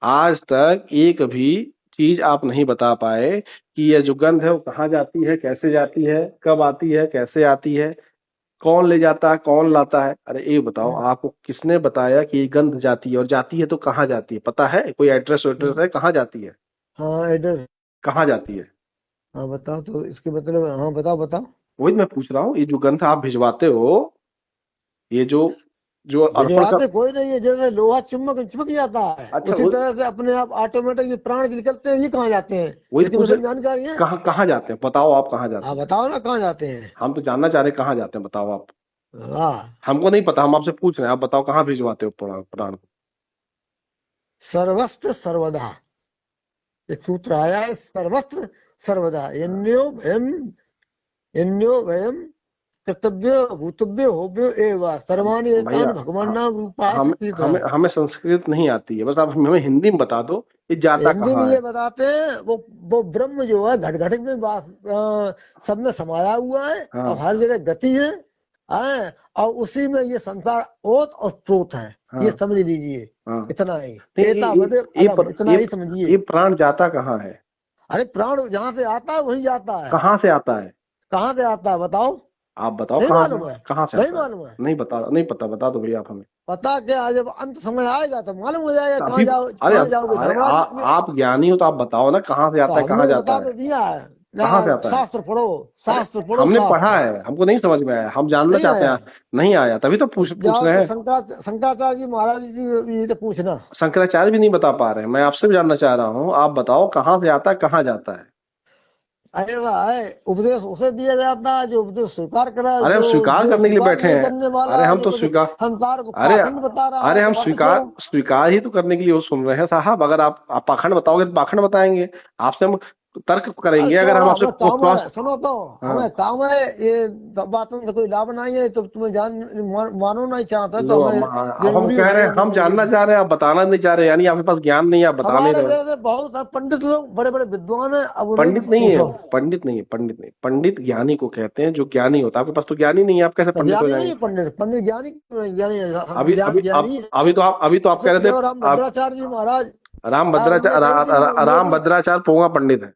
आज तक एक भी चीज आप नहीं बता पाए कि यह जो गंध है वो कहाँ जाती है, कैसे जाती है, कब आती है, कैसे आती है, कौन ले जाता है, कौन लाता है। अरे ये बताओ, हम्म, आपको किसने बताया कि ये गंध जाती है, और जाती है तो कहाँ जाती है, पता है? कोई एड्रेस वेड्रेस हम्म। है, कहाँ जाती है? हाँ एड्रेस। कहाँ जाती है? हाँ बताओ तो इसके मतलब, हाँ बताओ बताओ। वही मैं पूछ रहा हूँ, ये जो गंध आप भिजवाते हो, ये जो जो अर्पण कर। भिजवाते कोई नहीं है, जैसे लोहा चिपक चिपक जाता है अच्छा उसी तरह से अपने आप ऑटोमेटिक ये प्राण निकलते हैं, ये कहाँ जाते हैं? वही तो इसकी पूछ रहे, मतलब जानकारी है? कहाँ कहाँ जाते हैं बताओ, आप कहाँ हाँ जाते हैं? बताओ ना कहाँ जाते हैं। हम तो जानना चाह रहे हैं कहाँ जाते हैं, बताओ आप। हाँ। हमको नहीं पता, हम आपसे पूछ रहे हैं, आप बताओ कहाँ भिजवाते हो प्राण प्राण को। सर्वस्त्र सर्वदा, एक सूत्र आया है, सर्वस्त्र सर्वदा, यन्यो भयम कर्तव्य भूतव्य होव्यो एवं सर्वाणि भैया, एतानि भगवान नाम रूपाय हमें संकीर्तन। हमें हमें संस्कृत नहीं आती है, बस आप हमें हिंदी में बता दो, ये जाता हिंदी में कहाँ ये है। बताते हैं, वो ब्रह्म जो है घट घट में सब में समाया हुआ है और हाँ हर जगह गति है, और उसी में ये संसार ओत और प्रोत है। ये हाँ समझ लीजिए। हाँ। इतना ही। नहीं, एतावद अलम, इतना ही समझिए। ये प्राण जाता कहाँ है? अरे प्राण जहां से आता है वहीं जाता है। कहाँ से आता है? कहाँ से आता है बताओ? आप बताओ नहीं कहाँ से, मालूम है? कहाँ से नहीं आता है? मालूम है? नहीं बता, नहीं पता, बता दो भैया आप हमें। पता क्या, जब अंत समय आएगा तो मालूम हो जाएगा तो कहाँ अभी, जाओ, अरे कहाँ जाओगे धर्मराज में। आप ज्ञानी हो तो आप बताओ ना, कहाँ से तो आता है, हमने कहाँ तो जाता बता है? तो दिया है। कहाँ से जहाँ आता है? शास्त्र पढ़ो, अरे शास्त्र पढ़ो, हमने पढ़ा शास्त्र। है, हमको नहीं समझ में आया, हम जानना नहीं चाहते आया? हैं। नहीं आया तभी तो तो पूछ जाओ रहे तो हैं। शंकराचार्य जी महाराज जी ये तो पूछना। शंकराचार्य भी नहीं बता पा रहे हैं, मैं आपसे भी जानना चाह रहा हूँ, आप बताओ कहाँ से आता है, कहाँ जाता है? ऐसा है, उपदेश उसे दिया जाता है जो उपदेश स्वीकार करा, अरे हम जो स्वीकार उपदेश करने के लिए स्वीकार बैठे नहीं हैं। करने अरे वाला है, हम जो तो कुछ स्वीकार, संसार को अरे पाखंड बता रहा अरे है, तो हम बाकी स्वीकार छोड़ो। स्वीकार ही तो करने के लिए वो सुन रहे हैं साहब। अगर आप पाखंड बताओगे तो पाखंड बताएंगे, आपसे हम तर्क अरे करेंगे, अगर हम छोड़ो, आपसे हमें काम क्रॉस। है, सुनो तो। हाँ, हमें काम है, ये बातों से कोई लाभ नहीं है, तो तुम्हें मानो नहीं चाहता तो लो हमें अब हम जरूरी कह रहे है हैं, हम बोलने जानना की। चाह रहे हैं, आप बताना नहीं चाह रहे, यानी आपके पास ज्ञान नहीं है, आप बता नहीं हमारे रहे हो। जैसे बहुत सारे पंडित लोग, बड़े बड़े विद्वान हैं, अब उन्हीं पंडित से नहीं है, पूछो। पंडित नहीं है, पंडित नहीं, पंडित ज्ञानी को कहते हैं, जो ज्ञानी होता है। आपके पास तो ज्ञानी नहीं है, आप कैसे तो पंडित हो ज्ञानी नहीं जाएंगे? है पंडित? पंडित ज्ञानी क्यों नहीं? ज्ञानी हम अभी ज्ञान अभी ज्ञानी है। अभी तो आप कह जैसे रहे थे, देवराम आप भद्राचार्य जी महाराज, राम उनने कही थी भद्राचार्य, राम मोदी। भद्राचार्य पोंगा पंडित है।